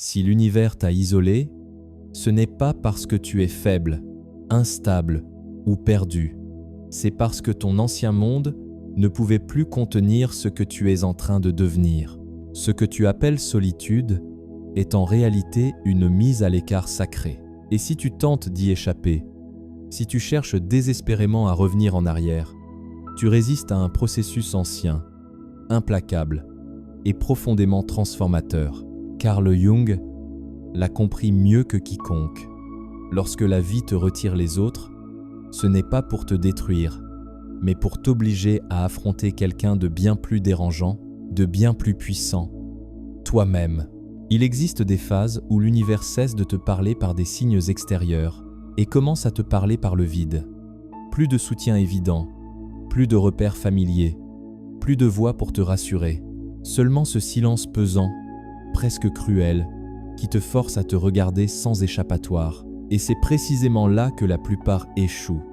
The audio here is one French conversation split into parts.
Si l'univers t'a isolé, ce n'est pas parce que tu es faible, instable ou perdu. C'est parce que ton ancien monde ne pouvait plus contenir ce que tu es en train de devenir. Ce que tu appelles solitude est en réalité une mise à l'écart sacrée. Et si tu tentes d'y échapper, si tu cherches désespérément à revenir en arrière, tu résistes à un processus ancien, implacable et profondément transformateur. Carl Jung l'a compris mieux que quiconque. Lorsque la vie te retire les autres, ce n'est pas pour te détruire, mais pour t'obliger à affronter quelqu'un de bien plus dérangeant, de bien plus puissant, toi-même. Il existe des phases où l'univers cesse de te parler par des signes extérieurs et commence à te parler par le vide. Plus de soutien évident, plus de repères familiers, plus de voix pour te rassurer. Seulement ce silence pesant, presque cruel, qui te force à te regarder sans échappatoire. Et c'est précisément là que la plupart échouent,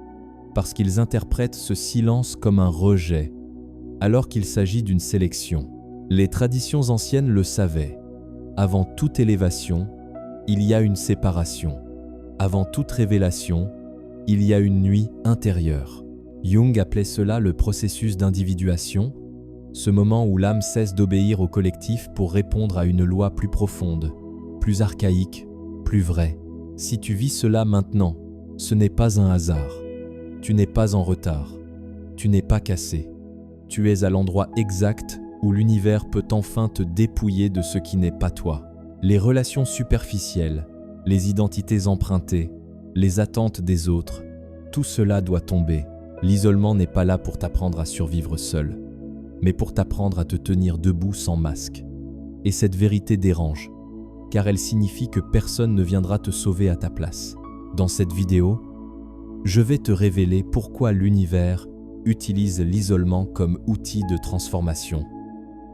parce qu'ils interprètent ce silence comme un rejet, alors qu'il s'agit d'une sélection. Les traditions anciennes le savaient. Avant toute élévation, il y a une séparation. Avant toute révélation, il y a une nuit intérieure. Jung appelait cela le processus d'individuation, ce moment où l'âme cesse d'obéir au collectif pour répondre à une loi plus profonde, plus archaïque, plus vraie. Si tu vis cela maintenant, ce n'est pas un hasard. Tu n'es pas en retard. Tu n'es pas cassé. Tu es à l'endroit exact où l'univers peut enfin te dépouiller de ce qui n'est pas toi. Les relations superficielles, les identités empruntées, les attentes des autres, tout cela doit tomber. L'isolement n'est pas là pour t'apprendre à survivre seul, mais pour t'apprendre à te tenir debout sans masque. Et cette vérité dérange, car elle signifie que personne ne viendra te sauver à ta place. Dans cette vidéo, je vais te révéler pourquoi l'univers utilise l'isolement comme outil de transformation,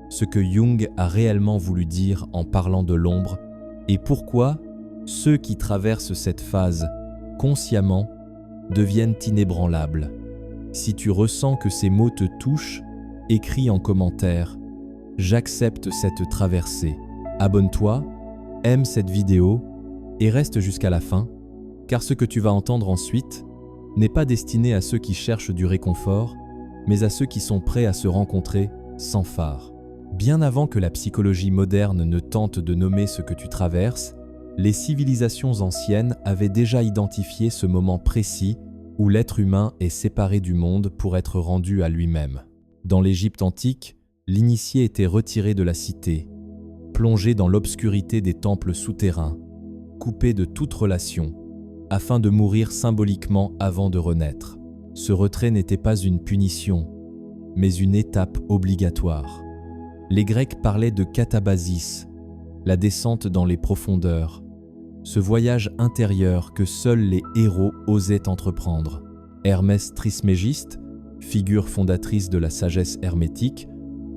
ce que Jung a réellement voulu dire en parlant de l'ombre, et pourquoi ceux qui traversent cette phase consciemment deviennent inébranlables. Si tu ressens que ces mots te touchent, écris en commentaire « J'accepte cette traversée ». Abonne-toi, aime cette vidéo et reste jusqu'à la fin, car ce que tu vas entendre ensuite n'est pas destiné à ceux qui cherchent du réconfort, mais à ceux qui sont prêts à se rencontrer sans phare. Bien avant que la psychologie moderne ne tente de nommer ce que tu traverses, les civilisations anciennes avaient déjà identifié ce moment précis où l'être humain est séparé du monde pour être rendu à lui-même. Dans l'Égypte antique, l'initié était retiré de la cité, plongé dans l'obscurité des temples souterrains, coupé de toute relation, afin de mourir symboliquement avant de renaître. Ce retrait n'était pas une punition, mais une étape obligatoire. Les Grecs parlaient de katabasis, la descente dans les profondeurs, ce voyage intérieur que seuls les héros osaient entreprendre. Hermès Trismégiste, figure fondatrice de la sagesse hermétique,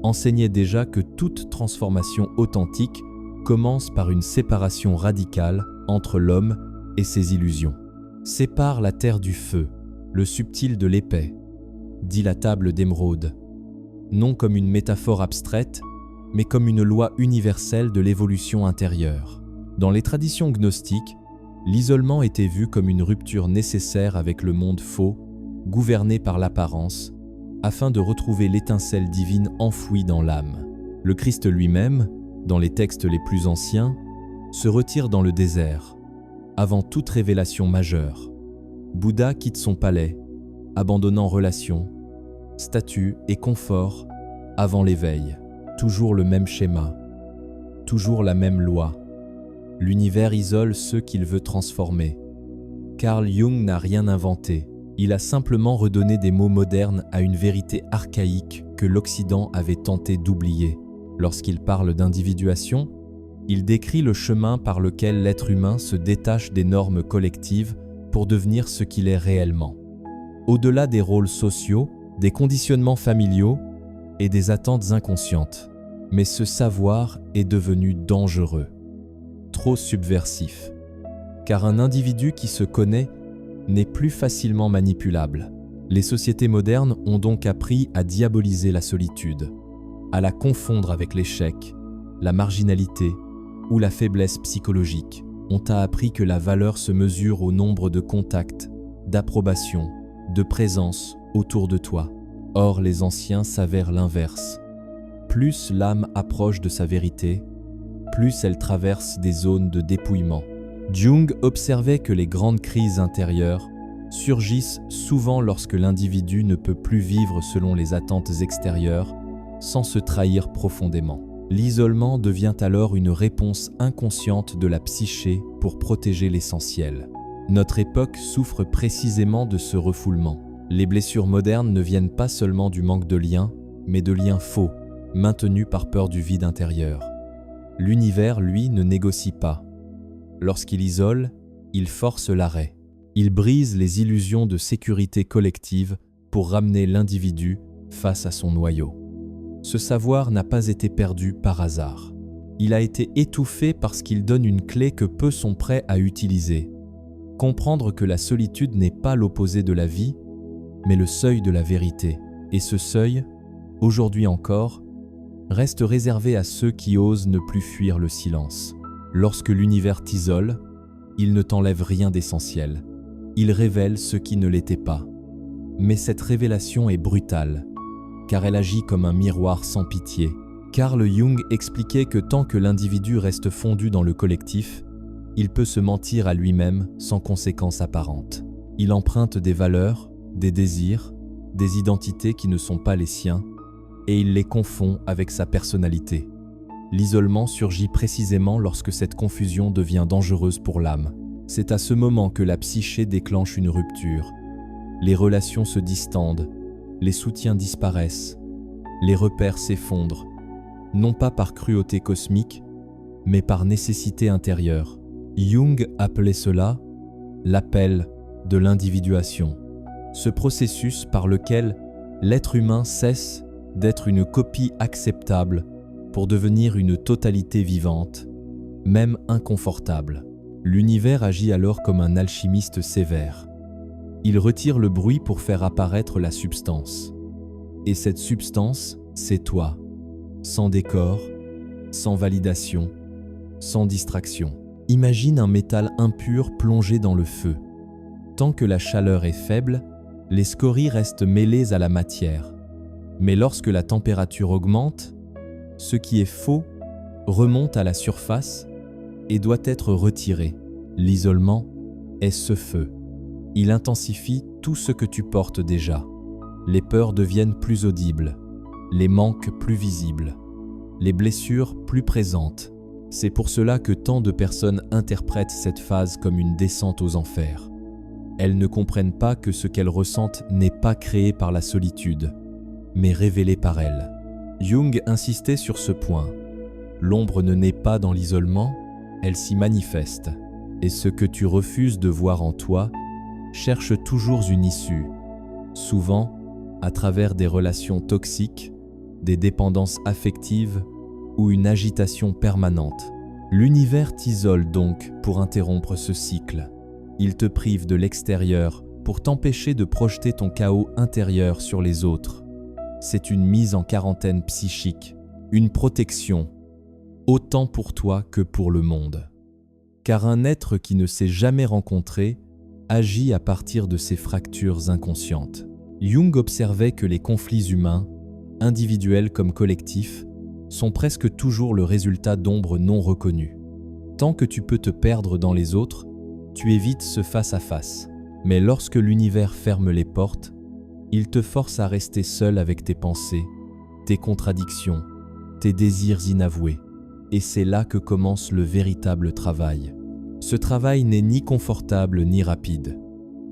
enseignait déjà que toute transformation authentique commence par une séparation radicale entre l'homme et ses illusions. Sépare la terre du feu, le subtil de l'épais, dit la table d'émeraude, non comme une métaphore abstraite, mais comme une loi universelle de l'évolution intérieure. Dans les traditions gnostiques, l'isolement était vu comme une rupture nécessaire avec le monde faux, gouverné par l'apparence, afin de retrouver l'étincelle divine enfouie dans l'âme. Le Christ lui-même, dans les textes les plus anciens, se retire dans le désert, avant toute révélation majeure. Bouddha quitte son palais, abandonnant relations, statuts et confort avant l'éveil. Toujours le même schéma, toujours la même loi. L'univers isole ceux qu'il veut transformer. Carl Jung n'a rien inventé. Il a simplement redonné des mots modernes à une vérité archaïque que l'Occident avait tenté d'oublier. Lorsqu'il parle d'individuation, il décrit le chemin par lequel l'être humain se détache des normes collectives pour devenir ce qu'il est réellement. Au-delà des rôles sociaux, des conditionnements familiaux et des attentes inconscientes. Mais ce savoir est devenu dangereux, trop subversif, car un individu qui se connaît n'est plus facilement manipulable. Les sociétés modernes ont donc appris à diaboliser la solitude, à la confondre avec l'échec, la marginalité ou la faiblesse psychologique. On t'a appris que la valeur se mesure au nombre de contacts, d'approbation, de présence autour de toi. Or, les anciens s'avèrent l'inverse. Plus l'âme approche de sa vérité, plus elle traverse des zones de dépouillement. Jung observait que les grandes crises intérieures surgissent souvent lorsque l'individu ne peut plus vivre selon les attentes extérieures sans se trahir profondément. L'isolement devient alors une réponse inconsciente de la psyché pour protéger l'essentiel. Notre époque souffre précisément de ce refoulement. Les blessures modernes ne viennent pas seulement du manque de liens, mais de liens faux, maintenus par peur du vide intérieur. L'univers, lui, ne négocie pas. Lorsqu'il isole, il force l'arrêt. Il brise les illusions de sécurité collective pour ramener l'individu face à son noyau. Ce savoir n'a pas été perdu par hasard. Il a été étouffé parce qu'il donne une clé que peu sont prêts à utiliser. Comprendre que la solitude n'est pas l'opposé de la vie, mais le seuil de la vérité. Et ce seuil, aujourd'hui encore, reste réservé à ceux qui osent ne plus fuir le silence. Lorsque l'univers t'isole, il ne t'enlève rien d'essentiel. Il révèle ce qui ne l'était pas. Mais cette révélation est brutale, car elle agit comme un miroir sans pitié. Carl Jung expliquait que tant que l'individu reste fondu dans le collectif, il peut se mentir à lui-même sans conséquence apparente. Il emprunte des valeurs, des désirs, des identités qui ne sont pas les siens, et il les confond avec sa personnalité. L'isolement surgit précisément lorsque cette confusion devient dangereuse pour l'âme. C'est à ce moment que la psyché déclenche une rupture. Les relations se distendent, les soutiens disparaissent, les repères s'effondrent, non pas par cruauté cosmique, mais par nécessité intérieure. Jung appelait cela l'appel de l'individuation. Ce processus par lequel l'être humain cesse d'être une copie acceptable pour devenir une totalité vivante, même inconfortable. L'univers agit alors comme un alchimiste sévère. Il retire le bruit pour faire apparaître la substance. Et cette substance, c'est toi, sans décor, sans validation, sans distraction. Imagine un métal impur plongé dans le feu. Tant que la chaleur est faible, les scories restent mêlées à la matière. Mais lorsque la température augmente, ce qui est faux remonte à la surface et doit être retiré. L'isolement est ce feu. Il intensifie tout ce que tu portes déjà. Les peurs deviennent plus audibles, les manques plus visibles, les blessures plus présentes. C'est pour cela que tant de personnes interprètent cette phase comme une descente aux enfers. Elles ne comprennent pas que ce qu'elles ressentent n'est pas créé par la solitude, mais révélé par elles. Jung insistait sur ce point. L'ombre ne naît pas dans l'isolement, elle s'y manifeste. Et ce que tu refuses de voir en toi cherche toujours une issue, souvent à travers des relations toxiques, des dépendances affectives ou une agitation permanente. L'univers t'isole donc pour interrompre ce cycle. Il te prive de l'extérieur pour t'empêcher de projeter ton chaos intérieur sur les autres. C'est une mise en quarantaine psychique, une protection, autant pour toi que pour le monde. Car un être qui ne s'est jamais rencontré agit à partir de ses fractures inconscientes. Jung observait que les conflits humains, individuels comme collectifs, sont presque toujours le résultat d'ombres non reconnues. Tant que tu peux te perdre dans les autres, tu évites ce face-à-face. Mais lorsque l'univers ferme les portes, il te force à rester seul avec tes pensées, tes contradictions, tes désirs inavoués. Et c'est là que commence le véritable travail. Ce travail n'est ni confortable ni rapide.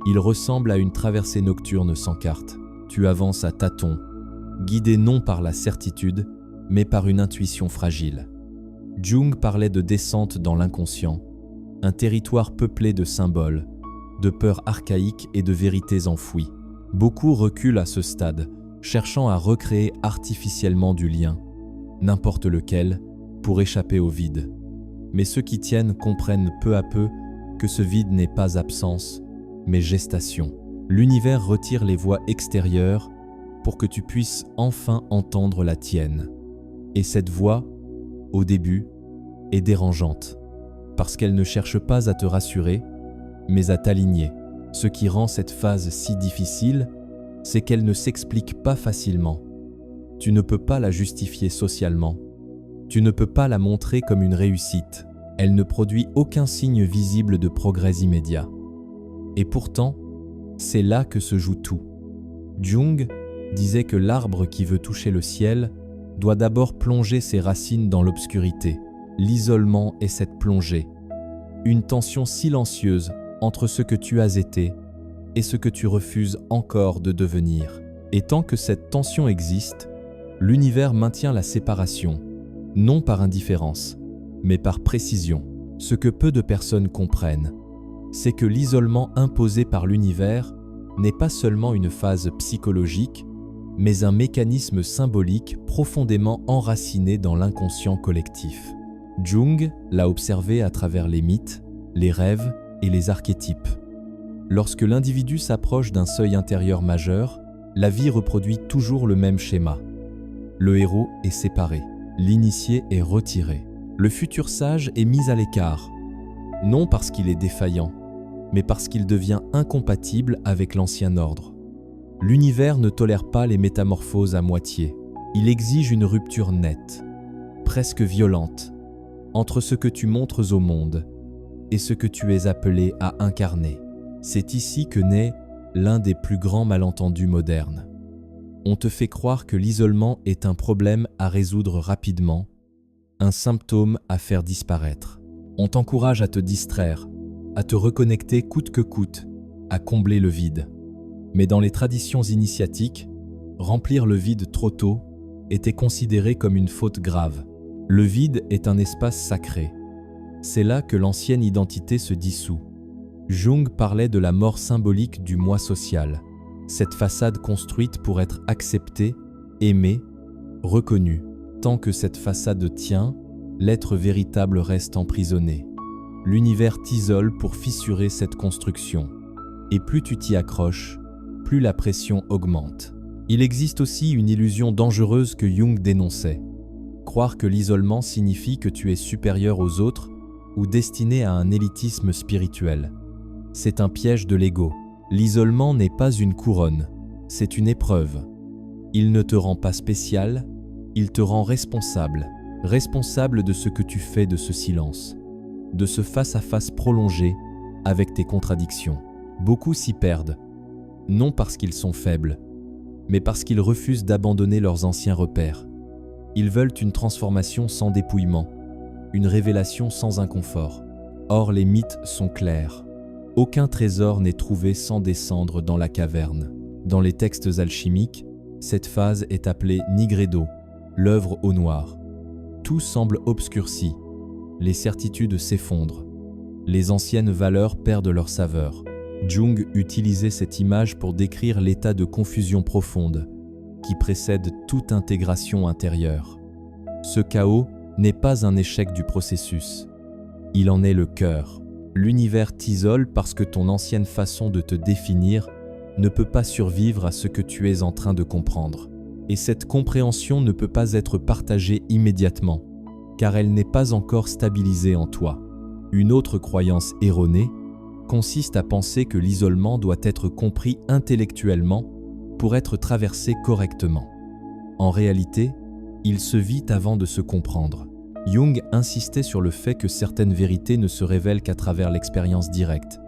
Il ressemble à une traversée nocturne sans carte. Tu avances à tâtons, guidé non par la certitude, mais par une intuition fragile. Jung parlait de descente dans l'inconscient, un territoire peuplé de symboles, de peurs archaïques et de vérités enfouies. Beaucoup reculent à ce stade, cherchant à recréer artificiellement du lien, n'importe lequel, pour échapper au vide. Mais ceux qui tiennent comprennent peu à peu que ce vide n'est pas absence, mais gestation. L'univers retire les voix extérieures pour que tu puisses enfin entendre la tienne. Et cette voix, au début, est dérangeante, parce qu'elle ne cherche pas à te rassurer, mais à t'aligner. Ce qui rend cette phase si difficile, c'est qu'elle ne s'explique pas facilement. Tu ne peux pas la justifier socialement. Tu ne peux pas la montrer comme une réussite. Elle ne produit aucun signe visible de progrès immédiat. Et pourtant, c'est là que se joue tout. Jung disait que l'arbre qui veut toucher le ciel doit d'abord plonger ses racines dans l'obscurité. L'isolement est cette plongée, une tension silencieuse entre ce que tu as été et ce que tu refuses encore de devenir. Et tant que cette tension existe, l'univers maintient la séparation, non par indifférence, mais par précision. Ce que peu de personnes comprennent, c'est que l'isolement imposé par l'univers n'est pas seulement une phase psychologique, mais un mécanisme symbolique profondément enraciné dans l'inconscient collectif. Jung l'a observé à travers les mythes, les rêves et les archétypes. Lorsque l'individu s'approche d'un seuil intérieur majeur, la vie reproduit toujours le même schéma. Le héros est séparé, l'initié est retiré, le futur sage est mis à l'écart, non parce qu'il est défaillant, mais parce qu'il devient incompatible avec l'ancien ordre. L'univers ne tolère pas les métamorphoses à moitié. Il exige une rupture nette, presque violente, entre ce que tu montres au monde et ce que tu es appelé à incarner. C'est ici que naît l'un des plus grands malentendus modernes. On te fait croire que l'isolement est un problème à résoudre rapidement, un symptôme à faire disparaître. On t'encourage à te distraire, à te reconnecter coûte que coûte, à combler le vide. Mais dans les traditions initiatiques, remplir le vide trop tôt était considéré comme une faute grave. Le vide est un espace sacré. C'est là que l'ancienne identité se dissout. Jung parlait de la mort symbolique du moi social, cette façade construite pour être acceptée, aimée, reconnue. Tant que cette façade tient, l'être véritable reste emprisonné. L'univers t'isole pour fissurer cette construction. Et plus tu t'y accroches, plus la pression augmente. Il existe aussi une illusion dangereuse que Jung dénonçait. Croire que l'isolement signifie que tu es supérieur aux autres ou destiné à un élitisme spirituel. C'est un piège de l'ego. L'isolement n'est pas une couronne, c'est une épreuve. Il ne te rend pas spécial, il te rend responsable. Responsable de ce que tu fais de ce silence, de ce face-à-face prolongé avec tes contradictions. Beaucoup s'y perdent, non parce qu'ils sont faibles, mais parce qu'ils refusent d'abandonner leurs anciens repères. Ils veulent une transformation sans dépouillement, une révélation sans inconfort. Or, les mythes sont clairs. Aucun trésor n'est trouvé sans descendre dans la caverne. Dans les textes alchimiques, cette phase est appelée Nigredo, l'œuvre au noir. Tout semble obscurci, les certitudes s'effondrent, les anciennes valeurs perdent leur saveur. Jung utilisait cette image pour décrire l'état de confusion profonde qui précède toute intégration intérieure. Ce chaos n'est pas un échec du processus, il en est le cœur. L'univers t'isole parce que ton ancienne façon de te définir ne peut pas survivre à ce que tu es en train de comprendre. Et cette compréhension ne peut pas être partagée immédiatement, car elle n'est pas encore stabilisée en toi. Une autre croyance erronée consiste à penser que l'isolement doit être compris intellectuellement pour être traversé correctement. En réalité, il se vit avant de se comprendre. Jung insistait sur le fait que certaines vérités ne se révèlent qu'à travers l'expérience directe.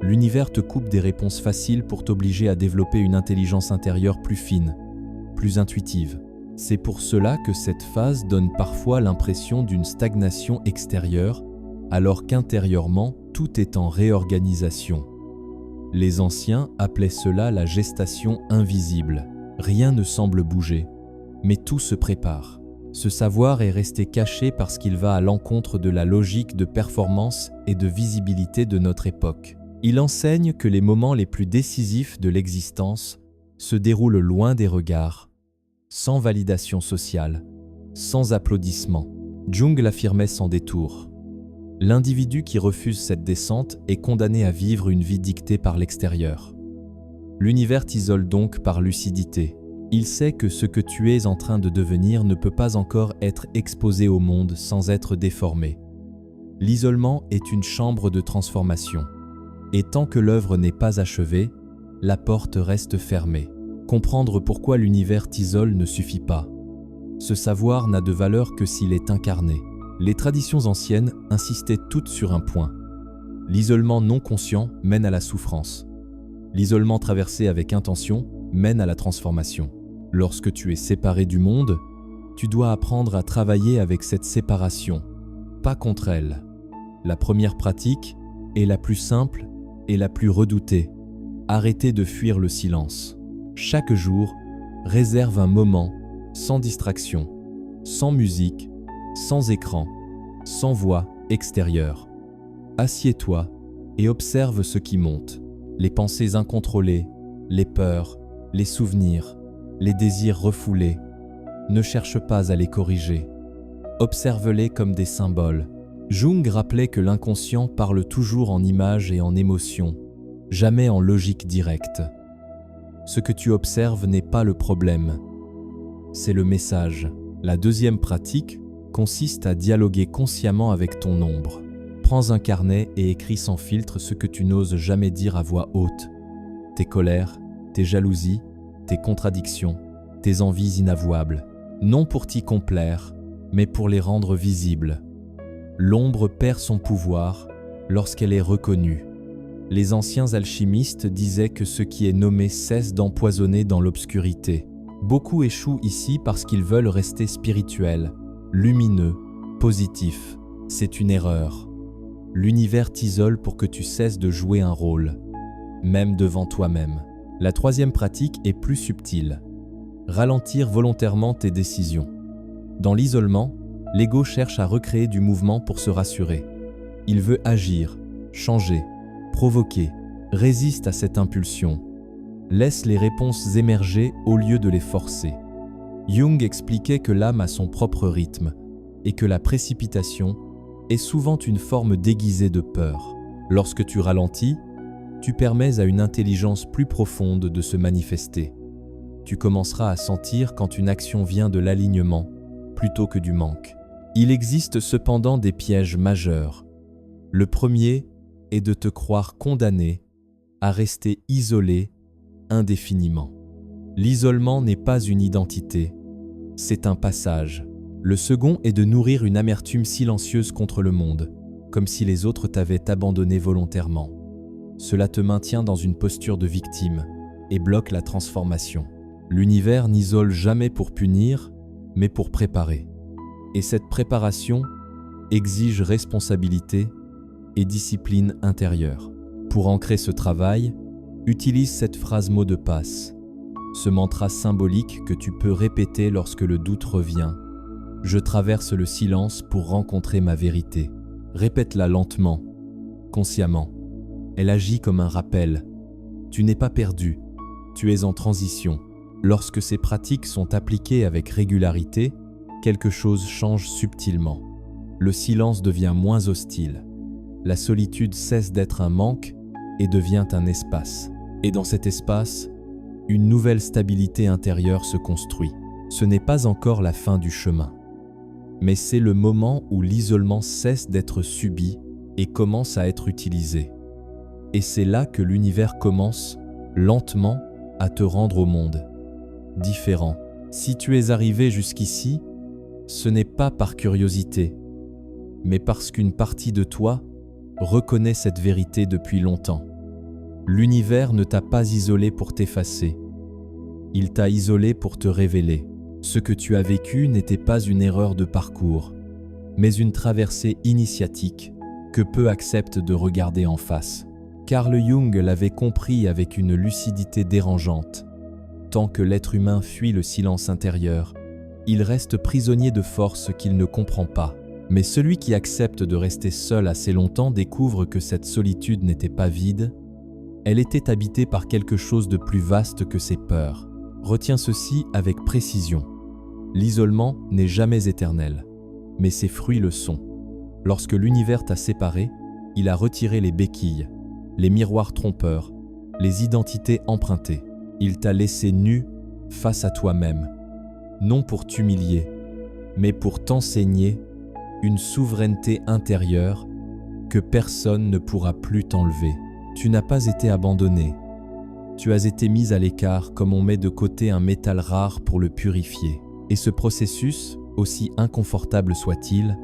L'univers te coupe des réponses faciles pour t'obliger à développer une intelligence intérieure plus fine, plus intuitive. C'est pour cela que cette phase donne parfois l'impression d'une stagnation extérieure, alors qu'intérieurement, tout est en réorganisation. Les anciens appelaient cela la gestation invisible. Rien ne semble bouger, mais tout se prépare. Ce savoir est resté caché parce qu'il va à l'encontre de la logique de performance et de visibilité de notre époque. Il enseigne que les moments les plus décisifs de l'existence se déroulent loin des regards, sans validation sociale, sans applaudissements. Jung l'affirmait sans détour. L'individu qui refuse cette descente est condamné à vivre une vie dictée par l'extérieur. L'univers t'isole donc par lucidité. Il sait que ce que tu es en train de devenir ne peut pas encore être exposé au monde sans être déformé. L'isolement est une chambre de transformation. Et tant que l'œuvre n'est pas achevée, la porte reste fermée. Comprendre pourquoi l'univers t'isole ne suffit pas. Ce savoir n'a de valeur que s'il est incarné. Les traditions anciennes insistaient toutes sur un point. L'isolement non conscient mène à la souffrance. L'isolement traversé avec intention mène à la transformation. Lorsque tu es séparé du monde, tu dois apprendre à travailler avec cette séparation, pas contre elle. La première pratique est la plus simple et la plus redoutée. Arrêtez de fuir le silence. Chaque jour, réserve un moment, sans distraction, sans musique, sans écran, sans voix extérieure. Assieds-toi et observe ce qui monte. Les pensées incontrôlées, les peurs, les souvenirs, les désirs refoulés. Ne cherche pas à les corriger. Observe-les comme des symboles. Jung rappelait que l'inconscient parle toujours en images et en émotions, jamais en logique directe. Ce que tu observes n'est pas le problème, c'est le message. La deuxième pratique consiste à dialoguer consciemment avec ton ombre. Prends un carnet et écris sans filtre ce que tu n'oses jamais dire à voix haute. Tes colères, tes jalousies, tes contradictions, tes envies inavouables. Non pour t'y complaire, mais pour les rendre visibles. L'ombre perd son pouvoir lorsqu'elle est reconnue. Les anciens alchimistes disaient que ce qui est nommé cesse d'empoisonner dans l'obscurité. Beaucoup échouent ici parce qu'ils veulent rester spirituels, lumineux, positifs. C'est une erreur. L'univers t'isole pour que tu cesses de jouer un rôle, même devant toi-même. La troisième pratique est plus subtile. Ralentir volontairement tes décisions. Dans l'isolement, l'ego cherche à recréer du mouvement pour se rassurer. Il veut agir, changer, provoquer. Résiste à cette impulsion. Laisse les réponses émerger au lieu de les forcer. Jung expliquait que l'âme a son propre rythme et que la précipitation est souvent une forme déguisée de peur. Lorsque tu ralentis, tu permets à une intelligence plus profonde de se manifester. Tu commenceras à sentir quand une action vient de l'alignement plutôt que du manque. Il existe cependant des pièges majeurs. Le premier est de te croire condamné à rester isolé indéfiniment. L'isolement n'est pas une identité, c'est un passage. Le second est de nourrir une amertume silencieuse contre le monde, comme si les autres t'avaient abandonné volontairement. Cela te maintient dans une posture de victime et bloque la transformation. L'univers n'isole jamais pour punir, mais pour préparer. Et cette préparation exige responsabilité et discipline intérieure. Pour ancrer ce travail, utilise cette phrase mot de passe, ce mantra symbolique que tu peux répéter lorsque le doute revient. Je traverse le silence pour rencontrer ma vérité. Répète-la lentement, consciemment. Elle agit comme un rappel. Tu n'es pas perdu, tu es en transition. Lorsque ces pratiques sont appliquées avec régularité, quelque chose change subtilement. Le silence devient moins hostile. La solitude cesse d'être un manque et devient un espace. Et dans cet espace, une nouvelle stabilité intérieure se construit. Ce n'est pas encore la fin du chemin, mais c'est le moment où l'isolement cesse d'être subi et commence à être utilisé. Et c'est là que l'univers commence, lentement, à te rendre au monde différent. Si tu es arrivé jusqu'ici, ce n'est pas par curiosité, mais parce qu'une partie de toi reconnaît cette vérité depuis longtemps. L'univers ne t'a pas isolé pour t'effacer. Il t'a isolé pour te révéler. Ce que tu as vécu n'était pas une erreur de parcours, mais une traversée initiatique que peu acceptent de regarder en face. Carl Jung l'avait compris avec une lucidité dérangeante. Tant que l'être humain fuit le silence intérieur, il reste prisonnier de forces qu'il ne comprend pas. Mais celui qui accepte de rester seul assez longtemps découvre que cette solitude n'était pas vide, elle était habitée par quelque chose de plus vaste que ses peurs. Retiens ceci avec précision. L'isolement n'est jamais éternel, mais ses fruits le sont. Lorsque l'univers t'a séparé, il a retiré les béquilles, les miroirs trompeurs, les identités empruntées. Il t'a laissé nu face à toi-même, non pour t'humilier, mais pour t'enseigner une souveraineté intérieure que personne ne pourra plus t'enlever. Tu n'as pas été abandonné. Tu as été mis à l'écart comme on met de côté un métal rare pour le purifier. Et ce processus, aussi inconfortable soit-il,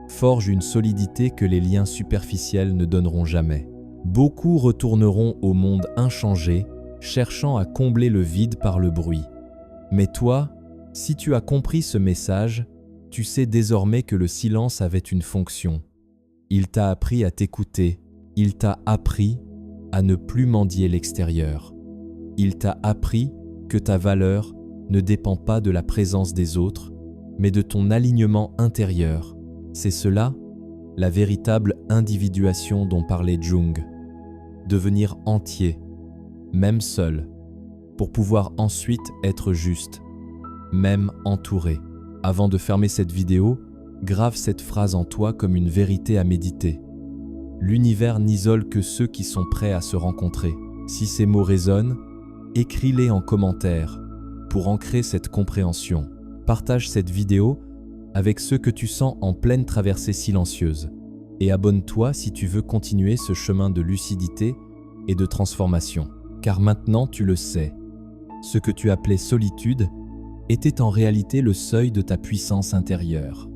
forge une solidité que les liens superficiels ne donneront jamais. Beaucoup retourneront au monde inchangé, cherchant à combler le vide par le bruit. Mais toi, si tu as compris ce message, tu sais désormais que le silence avait une fonction. Il t'a appris à t'écouter, il t'a appris à ne plus mendier l'extérieur. Il t'a appris que ta valeur ne dépend pas de la présence des autres, mais de ton alignement intérieur. C'est cela, la véritable individuation dont parlait Jung. Devenir entier, même seul, pour pouvoir ensuite être juste, même entouré. Avant de fermer cette vidéo, grave cette phrase en toi comme une vérité à méditer. L'univers n'isole que ceux qui sont prêts à se rencontrer. Si ces mots résonnent, écris-les en commentaire pour ancrer cette compréhension. Partage cette vidéo avec ceux que tu sens en pleine traversée silencieuse et abonne-toi si tu veux continuer ce chemin de lucidité et de transformation. Car maintenant tu le sais, ce que tu appelais solitude était en réalité le seuil de ta puissance intérieure.